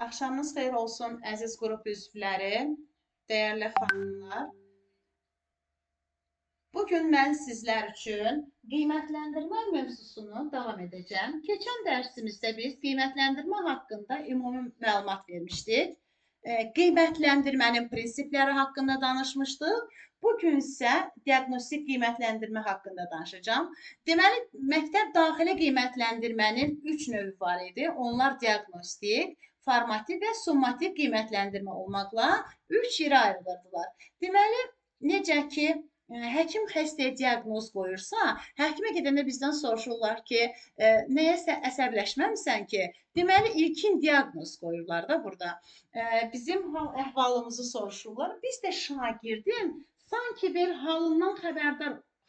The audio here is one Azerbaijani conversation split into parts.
Axşamınız xeyir olsun, əziz qrup üzvləri, dəyərli xanımlar. Bugün mən sizlər üçün qiymətləndirmə mövzusunu davam edəcəm. Keçən dərsimizdə biz qiymətləndirmə haqqında ümumi məlumat vermişdik. Qiymətləndirmənin prinsipləri haqqında danışmışdıq. Bugün isə diaqnostik qiymətləndirmə haqqında danışacağım. Deməli, məktəb daxili qiymətləndirmənin 3 növü var idi. Onlar diaqnostik, formativ və summativ qiymətləndirmə olmaqla 3 yerə ayrılırdılar. Deməli, necə ki, həkim xəstəyə diaqnoz qoyursa, həkimə gedəndə bizdən soruşurlar ki, nəyəsə əsəbləşməmisən ki, deməli, ilkin diaqnoz qoyurlar da burada. Bizim əhvalımızı soruşurlar. Biz də şagirdin sanki bir halından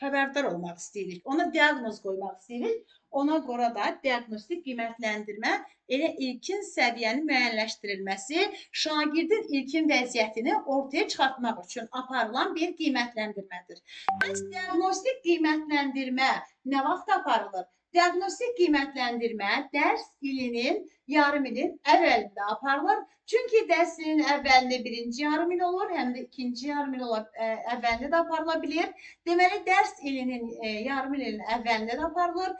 xəbərdar olmaq istəyirik. Ona diaqnoz qoymaq istəyirik. Ona görə də diaqnostik qiymətləndirmə elə ilkin səviyyənin müəyyənləşdirilməsi, şagirdin ilkin vəziyyətini ortaya çıxartmaq üçün aparılan bir qiymətləndirmədir. Bəs diaqnostik qiymətləndirmə nə vaxt aparılır? Diaqnostik qiymətləndirmə dərs ilinin yarım ilin əvvəlində aparılır. Çünki dərs ilinin əvvəlində birinci yarım il olur, həm də ikinci yarım il əvvəlində də aparıla bilir. Deməli, dərs ilinin yarım ilin əvvəlində də aparılır.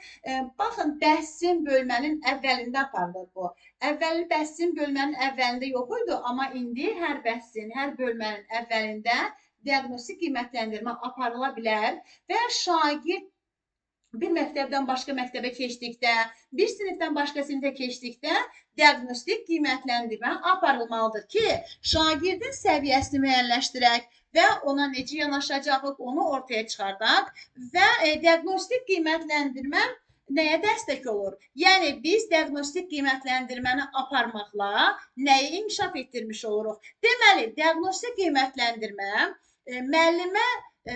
Baxın, bəhsin bölmənin əvvəlində aparılır bu. Əvvəli bəhsin bölmənin əvvəlində yox idi, amma indi hər bəhsin, hər bölmənin əvvəlində diaqnostik qiymətləndirmə aparıla bilər və şagird bir məktəbdən başqa məktəbə keçdikdə, bir sinifdən başqa sinifə keçdikdə diaqnostik qiymətləndirmə aparılmalıdır ki, şagirdin səviyyəsini müəyyənləşdirək və ona necə yanaşacağıq, onu ortaya çıxardaq və diaqnostik qiymətləndirmə nəyə dəstək olur? Yəni, biz diaqnostik qiymətləndirməni aparmaqla nəyi inkişaf etdirmiş oluruq? Deməli, diaqnostik qiymətləndirmə müəllimə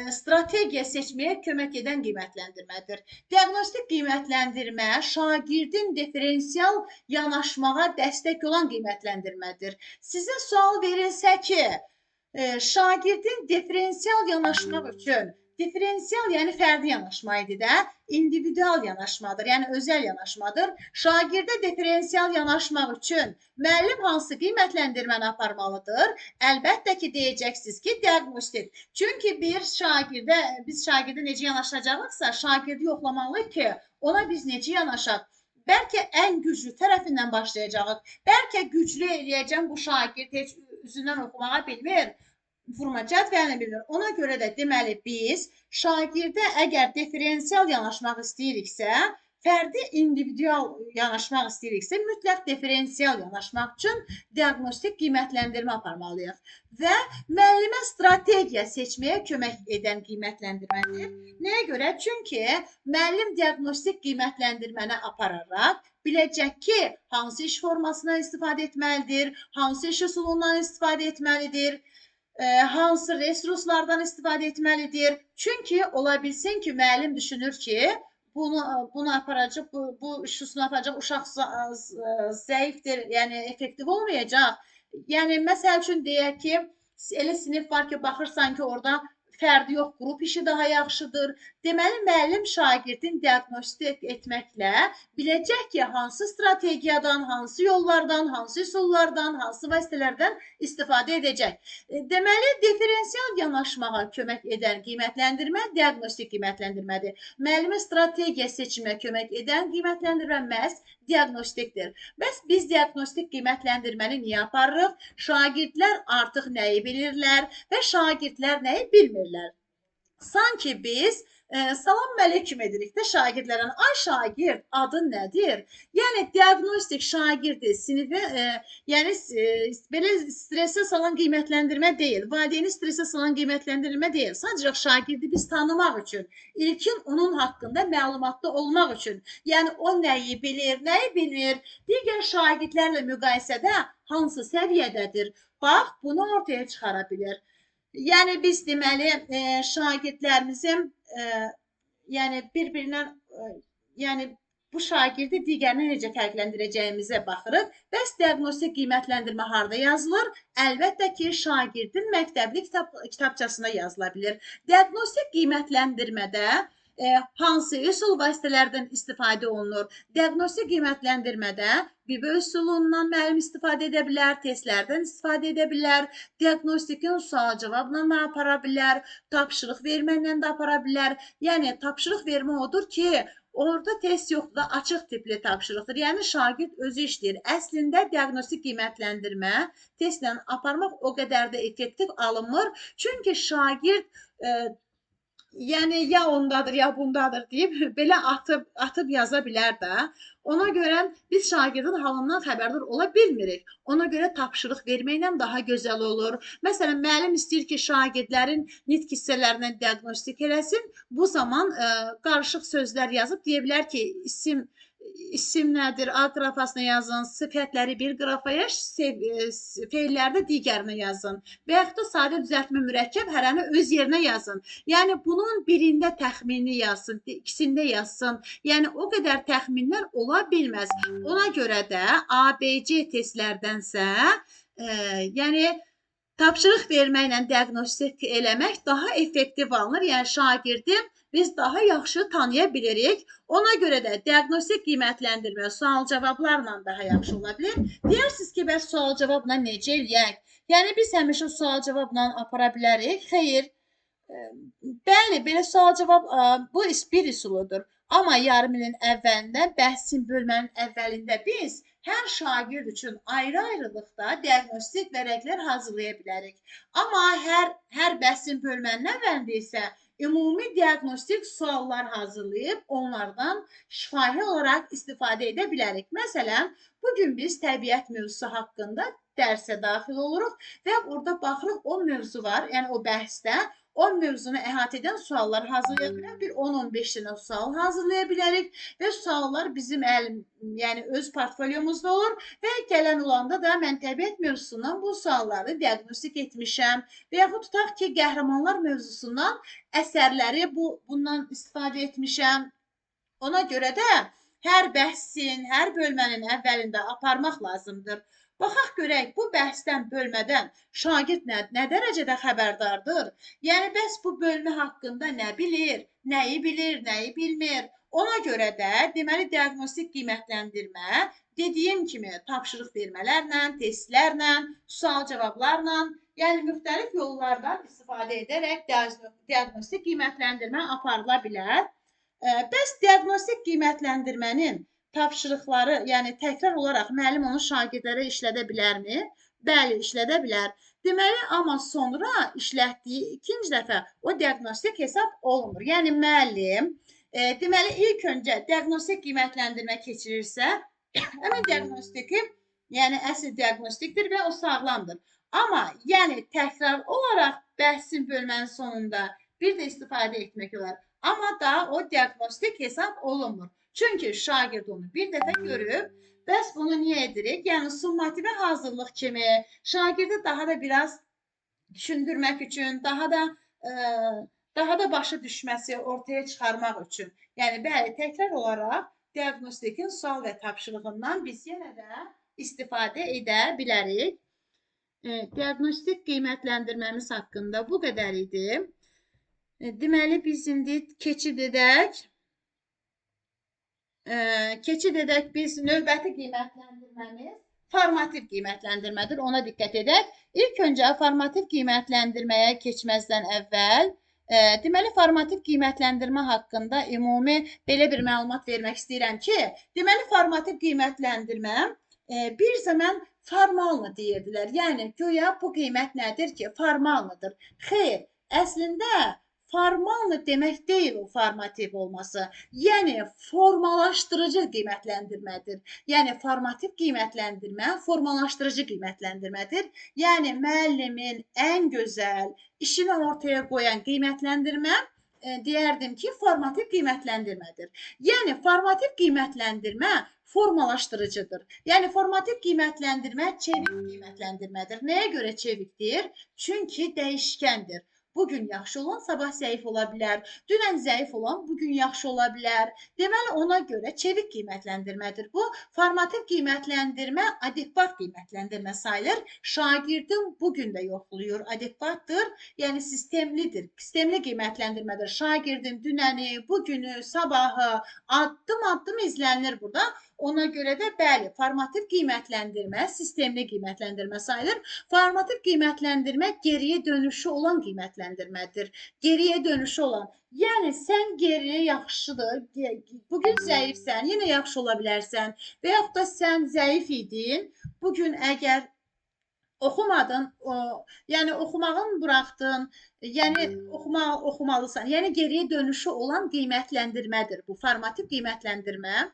strategiya seçməyə kömək edən qiymətləndirmədir. Diaqnostik qiymətləndirmə şagirdin diferensial yanaşmağa dəstək olan qiymətləndirmədir. Sizə sual verilsə ki, şagirdin diferensial yanaşmaq üçün, diferensial yəni fərdi yanaşma idi də, individual yanaşmadır, yəni özəl yanaşmadır. Şagirdə diferensial yanaşmaq üçün müəllim hansı qiymətləndirməni aparmalıdır? Əlbəttə ki, deyəcəksiniz ki, diaqnostik. Çünki biz şagirdə necə yanaşacağıqsa, şagirdi yoxlamalıyıq ki, ona biz necə yanaşaq? Bəlkə ən güclü tərəfindən başlayacağıq. Bəlkə güclü eləyəcəm bu şagird heç üzündən oxumağa bilmir, vurma cədvəlini bilmir. Ona görə də deməli biz şagirdə əgər diferensial yanaşmaq istəyiriksə, fərdi individual yanaşmaq istəyiriksə, mütləq diferensial yanaşmaq üçün diaqnostik qiymətləndirmə aparmalıyıq. Və müəllimə strategiya seçməyə kömək edən qiymətləndirmədir. Nəyə görə? Çünki müəllim diaqnostik qiymətləndirməni apararaq biləcək ki, hansı iş formasından istifadə etməlidir, hansı iş üsulundan istifadə etməlidir, hansı resurslardan istifadə etməlidir. Çünki ola bilsin ki, müəllim düşünür ki, bunu aparacaq, bu iş üsulunu aparacaq, uşaq zəifdir, yəni effektiv olmayacaq. Yəni, məsəl üçün deyək ki, elə sinif var ki, baxırsan ki, orada fərdi yox, qrup işi daha yaxşıdır. Deməli, müəllim şagirdin diaqnostik etməklə biləcək ki, hansı strategiyadan, hansı yollardan, hansı üsullardan, hansı vasitələrdən istifadə edəcək. Deməli, diferensial yanaşmağa kömək edən qiymətləndirmə diaqnostik qiymətləndirmədir. Müəllimin strategiya seçimə kömək edən qiymətləndirmə məhz diaqnostikdir. Bəs biz diaqnostik qiymətləndirməni niyə aparırıq? Şagirdlər artıq nəyi bilirlər və şagirdlər nəyi bilmirlər? Sanki biz salam əleyküm edirik də şagirdlərə. Ay şagird, adın nədir? Yəni diaqnostik şagirdi sinifə, yəni belə stressə salan qiymətləndirmə deyil. Valideyni stressə salan qiymətləndirmə deyil. Sadəcə şagirdi biz tanımaq üçün, ilkin onun haqqında məlumatlı olmaq üçün. Yəni o nəyi bilir, nəyi bilmir? Digər şagirdlərlə müqayisədə hansı səviyyədədir? Bax, bunu ortaya çıxara bilir. Yəni biz deməli şagirdlərimizin yəni bir-birindən yəni bu şagirdi digərinə necə fərqləndirəcəyimizə baxırıq. Bəs diaqnostik qiymətləndirmə harda yazılır? Əlbəttə ki, şagirdin məktəbli kitabçasında yazıla bilir. Diaqnostik qiymətləndirmədə hansı üsul vasitələrdən istifadə olunur? Diaqnostik qiymətləndirmədə BİBE üsulundan müəllim istifadə edə bilər, testlərdən istifadə edə bilər, diaqnostikin sual-cavabla da apara bilər, tapşırıq verməklə də apara bilər. Yəni, tapşırıq vermə odur ki, orada test yoxdur da açıq tipli tapşırıqdır. Yəni, şagird özü işləyir. Əslində, diaqnostik qiymətləndirmə testlə aparmaq o qədər də effektiv alınmır. Çünki şagird yəni ya ondadır, ya bundadır deyib belə atıb yaza bilər də. Ona görə biz şagirdin halından xəbərdar ola bilmirik. Ona görə tapşırıq verməklə daha gözəl olur. Məsələn, müəllim istəyir ki, şagirdlərin nitq hissələrindən diaqnostik eləsin. Bu zaman qarışıq sözlər yazıb deyə bilər ki, isim nədir, A qrafasına yazın, sifətləri bir qrafaya, feilləri də digərinə yazın. Və yaxud da sadə düzəltmə mürəkkəb hərəni öz yerinə yazın. Yəni, bunun birində təxmini yazsın, ikisində yazsın. Yəni, o qədər təxminlər ola bilməz. Ona görə də ABC testlərdənsə, yəni, tapşırıq verməklə diaqnostik eləmək daha effektiv alınır. Yəni, şagirdi biz daha yaxşı tanıya bilirik. Ona görə də diaqnostik qiymətləndirmə sual-cavablarla daha yaxşı ola bilər. Deyirsiniz ki, bəs sual-cavabla necə eləyək? Yəni, biz həmişə sual-cavabla apara bilərik. Xeyr, bəli, belə sual-cavab bu bir üsuludur. Amma yarım ilin əvvəlində, bəhsin bölmənin əvvəlində biz hər şagird üçün ayrı-ayrılıqda diaqnostik vərəqlər hazırlaya bilərik. Amma hər bəhsin bölmənin əvvəlində isə ümumi diaqnostik suallar hazırlayıb onlardan şifahi olaraq istifadə edə bilərik. Məsələn, bugün biz təbiət mövzusu haqqında dərsə daxil oluruq və orada baxırıq o mövzu var, yəni o bəhsdə o mövzunu əhatə edən suallar hazırlaya bilərik. Bir 10-15 dənə sual hazırlaya bilərik və suallar bizim yəni öz portfolyomuzda olur və gələn olanda da mən təbiət mövzusundan bu sualları diaqnostik etmişəm və yaxud tutaq ki, qəhrəmanlar mövzusundan əsərləri bundan istifadə etmişəm. Ona görə də hər bəhsin, hər bölmənin əvvəlində aparmaq lazımdır. Baxaq görək, bu bəhsdən, bölmədən şagird nə dərəcədə xəbərdardır? Yəni, bəs bu bölmə haqqında nə bilir, nəyi bilmir? Ona görə də, deməli, diaqnostik qiymətləndirmə, dediyim kimi, tapşırıq vermələrlə, testlərlə, sual-cavablarla, yəni müxtəlif yollardan istifadə edərək diaqnostik qiymətləndirmə aparıla bilər. Bəs diaqnostik qiymətləndirmənin tapşırıqları, yəni təkrar olaraq müəllim onu şagirdlərə işlədə bilərmi? Bəli, işlədə bilər. Deməli, amma sonra işlətdiyi ikinci dəfə o diaqnostik hesab olunmur. Yəni, müəllim, deməli, ilk öncə diaqnostik qiymətləndirmə keçirirsə, həmin diaqnostiki, yəni əsl diaqnostikdir və o sağlamdır. Amma, yəni, təkrar olaraq bəhsin bölmənin sonunda bir də istifadə etmək olar. Amma da o diaqnostik hesab olunmur. Çünki şagird onu bir dəfə görüb, bəs bunu niyə edirik? Yəni, summativə hazırlıq kimi şagirdi daha da biraz düşündürmək üçün, daha da başa düşməsi, ortaya çıxarmaq üçün. Yəni, bəli, təkrar olaraq diaqnostikin sual və tapşırığından biz yenə də istifadə edə bilərik. Diaqnostik qiymətləndirməmiz haqqında bu qədər idi. Deməli, biz indi keçid edək. Biz növbəti qiymətləndirməmiz formativ qiymətləndirmədir. Ona diqqət edək. İlk öncə formativ qiymətləndirməyə keçməzdən əvvəl, deməli, formativ qiymətləndirmə haqqında ümumi belə bir məlumat vermək istəyirəm ki, deməli, formativ qiymətləndirmə bir zaman formalını deyirdilər. Yəni, güya bu qiymət nədir ki, formallıdır. Xeyr, əslində formallı demək deyil o formativ olması. Yəni, formalaşdırıcı qiymətləndirmədir. Yəni, formativ qiymətləndirmə formalaşdırıcı qiymətləndirmədir. Yəni, müəllimin ən gözəl işini ortaya qoyan qiymətləndirmə deyərdim ki, formativ qiymətləndirmədir. Yəni, formativ qiymətləndirmə formalaşdırıcıdır. Yəni, formativ qiymətləndirmə çevik qiymətləndirmədir. Nəyə görə çevikdir? Çünki dəyişkəndir. bugün yaxşı olan sabah zəif ola bilər. Dünən zəif olan bugün yaxşı ola bilər. Deməli ona görə çevik qiymətləndirmədir bu. Formativ qiymətləndirmə adekvat qiymətləndirmə sayılır. Şagirdin bugün də yoxlayır, adekvatdır. Yəni sistemlidir. Sistemli qiymətləndirmədir. Şagirdin dünəni, bugünü, sabahı addım-addım izlənilir burada. Ona görə də bəli, formativ qiymətləndirmə sistemli qiymətləndirmə sayılır. Formativ qiymətləndirmə geriyə dönüşü olan qiymətləndirmədir. Geriyə dönüşü olan. Yəni sən geriyə yaxşıdır, bugün zəifsən, yenə yaxşı ola bilərsən və yaxud da sən zəif idin, bugün əgər oxumadın, yəni oxumağın buraxdın, yəni oxumalısan. Yəni geriyə dönüşü olan qiymətləndirmədir bu formativ qiymətləndirmə.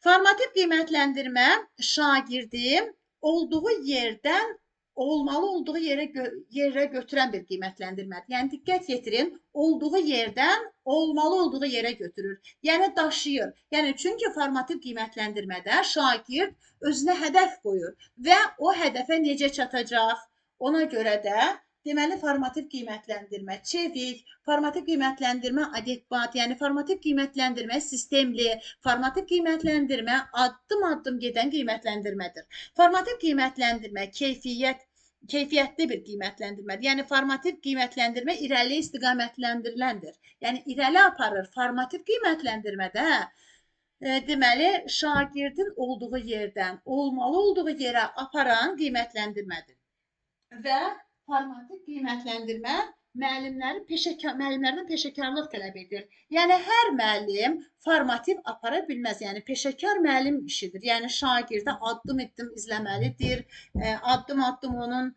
Formativ qiymətləndirmə şagirdi olduğu yerdən olmalı olduğu yerə götürən bir qiymətləndirmədir. Yəni diqqət yetirin, olduğu yerdən olmalı olduğu yerə götürür. Yəni daşıyır. Yəni çünki formativ qiymətləndirmədə şagird özünə hədəf qoyur və o hədəfə necə çatacaq? Ona görə də deməli formativ qiymətləndirmə çevik, formativ qiymətləndirmə adekvat, yəni formativ qiymətləndirmə sistemli, formativ qiymətləndirmə addım-addım gedən qiymətləndirmədir. Formativ qiymətləndirmə keyfiyyətli bir qiymətləndirmədir. Yəni formativ qiymətləndirmə irəli istiqamətləndiriləndir. Yəni irəli aparır. Formativ qiymətləndirmədə deməli şagirdin olduğu yerdən olmalı olduğu yerə aparan qiymətləndirmədir. Və formativ qiymətləndirmə müəllimlərdən peşəkarlıq tələb edir. Yəni hər müəllim formativ apara bilməz. Yəni peşəkar müəllim işidir. Yəni şagirdə addım-addım izləməlidir. Addım-addım onun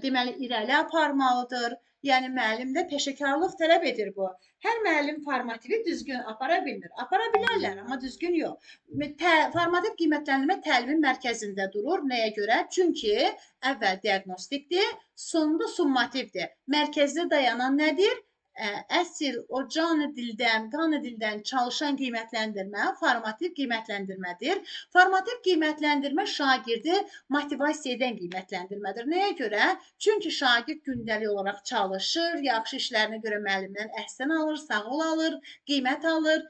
deməli irəli aparmalıdır. Yəni müəllim də peşəkarlıq tələb edir bu. Hər müəllim formativi düzgün apara bilmir. Apara bilərlər, amma düzgün yox. Formativ qiymətləndirmə təlimin mərkəzində durur. Nəyə görə? Çünki əvvəl diaqnostikdir, sonunda summativdir. Mərkəzdə dayanan nədir? Əsl o canı dildən, qanı dildən çalışan qiymətləndirmə formativ qiymətləndirmədir. Formativ qiymətləndirmə şagirdi motivasiya edən qiymətləndirmədir. Nəyə görə? Çünki şagird gündəlik olaraq çalışır, yaxşı işlərinə görə müəllimdən əhsən alır, sağ ol alır, qiymət alır.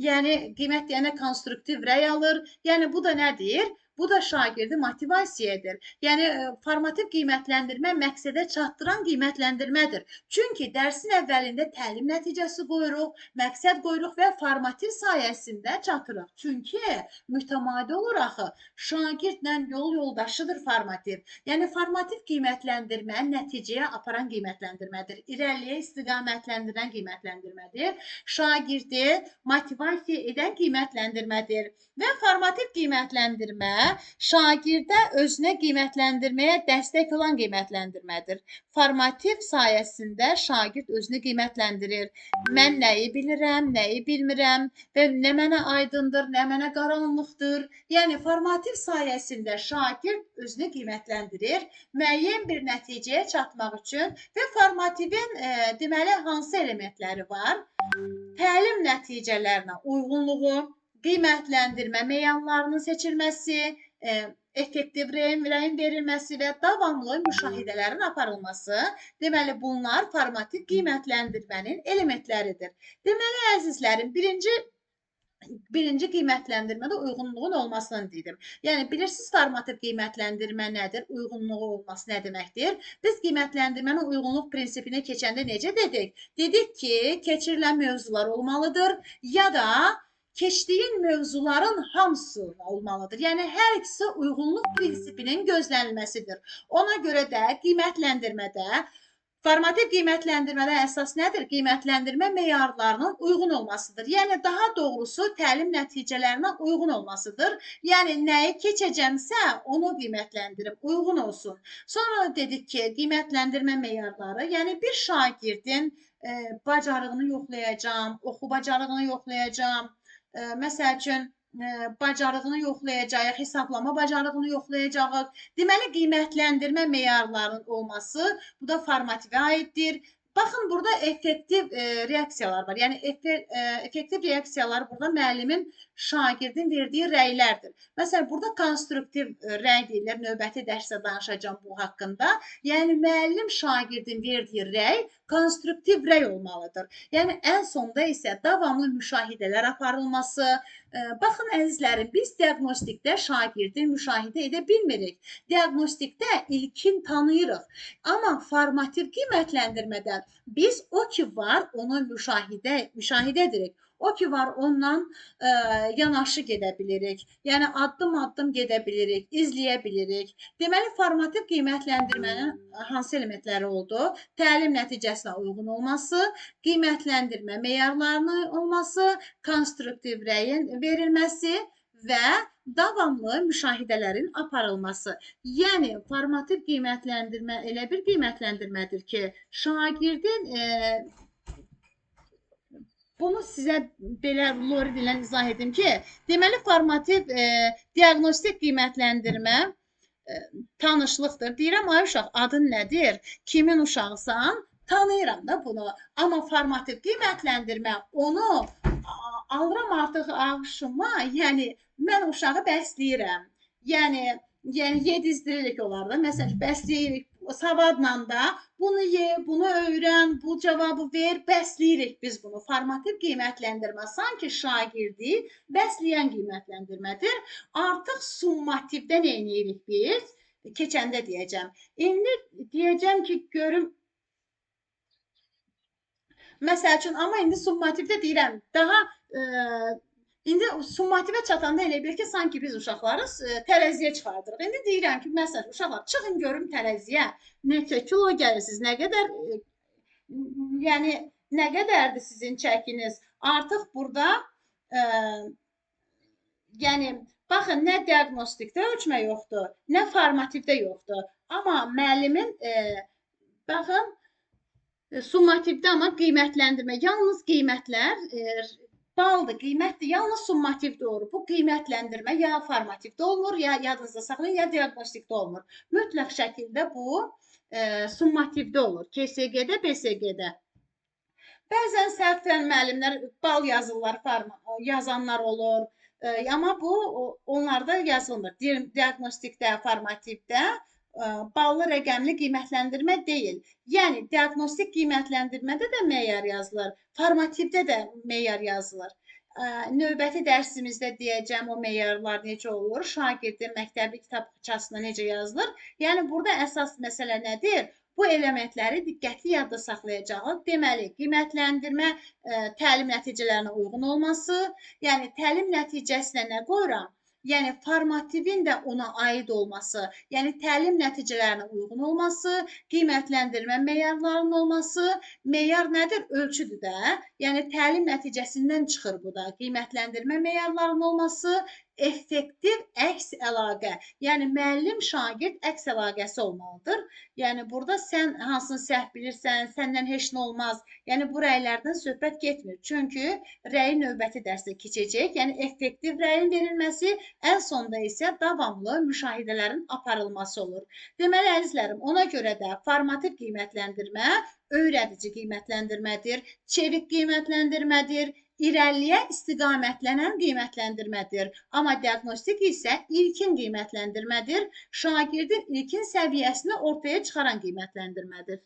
Yəni qiymət deyənə konstruktiv rəy alır. Yəni bu da nədir? Bu da şagirdi motivasiya edir. Yəni formativ qiymətləndirmə məqsədə çatdıran qiymətləndirmədir. Çünki dərsin əvvəlində təlim nəticəsi qoyuruq, məqsəd qoyuruq və formativ sayəsində çatırıq. Çünki mütəmadi olur axı. Şagirdlə yol yoldaşıdır formativ. Yəni formativ qiymətləndirmə nəticəyə aparan qiymətləndirmədir. İrəliyə istiqamətləndirən qiymətləndirmədir. Şagirdi motivasiya edən qiymətləndirmədir. Və formativ qiymətləndirmə şagirdə özünə qiymətləndirməyə dəstək olan qiymətləndirmədir. Formativ sayəsində şagird özünü qiymətləndirir. Mən nəyi bilirəm, nəyi bilmirəm və nə mənə aydındır, nə mənə qaranlıqdır. Yəni formativ sayəsində şagird özünü qiymətləndirir. Müəyyən bir nəticəyə çatmaq üçün və formativin deməli hansı elementləri var? Təlim nəticələrinə uyğunluğu, qiymətləndirmə meyanlarının seçilməsi, effektiv reyin verilməsi və davamlı müşahidələrin aparılması. Deməli, bunlar formativ qiymətləndirmənin elementləridir. Deməli, əzizlərim, birinci qiymətləndirmədə uyğunluğun olmasını dedim. Yəni, bilirsiniz formativ qiymətləndirmə nədir? Uyğunluğu olması nə deməkdir? Biz qiymətləndirmənin uyğunluq prinsipini keçəndə necə dedik? Dedik ki, keçirilən mövzular olmalıdır ya da keçdiyin mövzuların hamısı olmalıdır. Yəni, hər ikisi uyğunluq prinsipinin gözlənilməsidir. Ona görə də qiymətləndirmədə, formativ qiymətləndirmədə əsas nədir? Qiymətləndirmə meyarlarının uyğun olmasıdır. Yəni, daha doğrusu təlim nəticələrinə uyğun olmasıdır. Yəni, nəyi keçəcəmsə, onu qiymətləndirim, uyğun olsun. Sonra dedik ki, qiymətləndirmə meyarları, yəni bir şagirdin bacarığını yoxlayacağım, oxu bacarığını yoxlayacağım, məsəl üçün, bacarığını yoxlayacağıq, hesablama bacarığını yoxlayacağıq. Deməli, qiymətləndirmə meyarlarının olması, bu da formativə aiddir. Baxın, burada effektiv reaksiyalar var. Yəni effektiv reaksiyalar burada müəllimin şagirdin verdiyi rəylərdir. Məsələn, burada konstruktiv rəy deyilir. Növbəti dərsdə danışacağam bu haqqında. Yəni müəllim şagirdin verdiyi rəy konstruktiv rəy olmalıdır. Yəni ən sonda isə davamlı müşahidələr aparılması. Baxın əzizlərim, biz diaqnostikdə şagirdi müşahidə edə bilmirik. Diaqnostikdə ilkin tanıyırıq. Amma formativ qiymətləndirmədə biz o ki var, onu müşahidə edirik. O ki var, ondan yanaşı gedə bilirik. Yəni addım-addım gedə bilirik, izləyə bilirik. Deməli, formativ qiymətləndirmənin hansı elementləri oldu? Təlim nəticəsinə uyğun olması, qiymətləndirmə meyarlarının olması, konstruktiv rəyin verilməsi və davamlı müşahidələrin aparılması. Yəni, formativ qiymətləndirmə elə bir qiymətləndirmədir ki, şagirdin bunu sizə belə Lori dilən izah edim ki, deməli, formativ diaqnostik qiymətləndirmə tanışlıqdır. Deyirəm, ay uşaq, adın nədir? Kimin uşaqsan? Tanıyıram da bunu. Amma formativ qiymətləndirmə onu alıram artıq ağışıma, yəni mən uşağı bəsləyirəm. Yəni yedizdiririk olar da. Məsələn, bəsləyirik savadla da bunu ye, bunu öyrən, bu cavabı ver, bəsləyirik biz bunu. Formativ qiymətləndirmə sanki şagirdi bəsləyən qiymətləndirmədir. Artıq summativdə nə edirik biz? Keçəndə deyəcəm. İndi deyəcəm ki, görüm. Məsəl üçün, amma indi summativdə deyirəm, daha İndi summativə çatanda elə bil ki, sanki biz uşaqlarız tərəziyə çıxardırıq. İndi deyirəm ki, məsələn, uşaqlar, çıxın görüm tərəziyə, neçə kilo gəlirsiniz, nə qədər, yəni, nə qədərdir sizin çəkiniz? Artıq burada, yəni, baxın, nə diaqnostikdə ölçmə yoxdur, nə formativdə yoxdur. Amma müəllimin, baxın, summativdə amma qiymətləndirmə, yalnız qiymətlər, baldır, qiymətdir, yalnız summativdə olur. Bu qiymətləndirmə ya formativdə olmur, ya yadınızda saxlayın, ya diaqnostikdə olmur. Mütləq şəkildə bu summativdə olur. KSG-də, BSG-də. Bəzən səhvən müəllimlər bal yazırlar, yazanlar olur. Amma bu, onlarda yazılmır. Diaqnostikdə, formativdə ballı rəqəmli qiymətləndirmə deyil. Yəni, diaqnostik qiymətləndirmədə də meyar yazılır, formativdə də meyar yazılır. Növbəti dərsimizdə deyəcəm o meyarlar necə olur, şagirdin məktəbli kitabçasında necə yazılır. Yəni, burada əsas məsələ nədir? Bu elementləri diqqətli yadda saxlayacağıq. Deməli, qiymətləndirmə təlim nəticələrinə uyğun olması, yəni təlim nəticəsinə nə qoyuram? Yəni, formativin də ona aid olması, yəni təlim nəticələrinə uyğun olması, qiymətləndirmə meyarlarının olması, meyar nədir? Ölçüdür də. Yəni, təlim nəticəsindən çıxır bu da. Qiymətləndirmə meyarlarının olması, effektiv əks əlaqə. Yəni, müəllim-şagird əks əlaqəsi olmalıdır. Yəni, burada sən hansını səhv bilirsən, səndən heç nə olmaz. Yəni, bu rəylərdən söhbət getmir. Çünki rəyi növbəti dərsdə keçəcək. Yəni, effektiv rəyin verilməsi, ən sonda isə davamlı müşahidələrin aparılması olur. Deməli, əzizlərim, ona görə də formativ qiymətləndirmə öyrədici qiymətləndirmədir, çevik qiymətləndirmədir, irəliyə istiqamətlənən qiymətləndirmədir. Amma diaqnostik isə ilkin qiymətləndirmədir, şagirdin ilkin səviyyəsini ortaya çıxaran qiymətləndirmədir.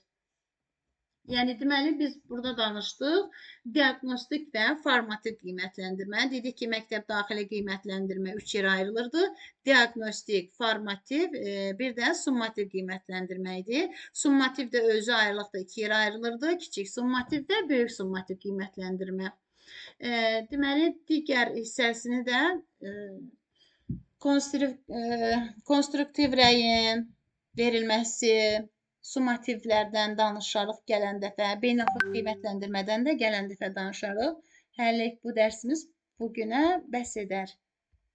Yəni, deməli, biz burada danışdıq, diaqnostik və formativ qiymətləndirmə. Dedik ki, məktəb daxili qiymətləndirmə 3 yerə ayrılırdı. Diaqnostik, formativ, bir də summativ qiymətləndirmə idi. Summativ də özü ayrılıqda 2 yerə ayrılırdı. Kiçik summativ və böyük summativ qiymətləndirmə. Deməli, digər hissəsini də konstruktiv rəyin verilməsi, summativlərdən danışarıq gələn dəfə, beynəlxalq qiymətləndirmədən də gələn dəfə danışarıq. Hələlik bu dərsimiz bugünə bəs edər.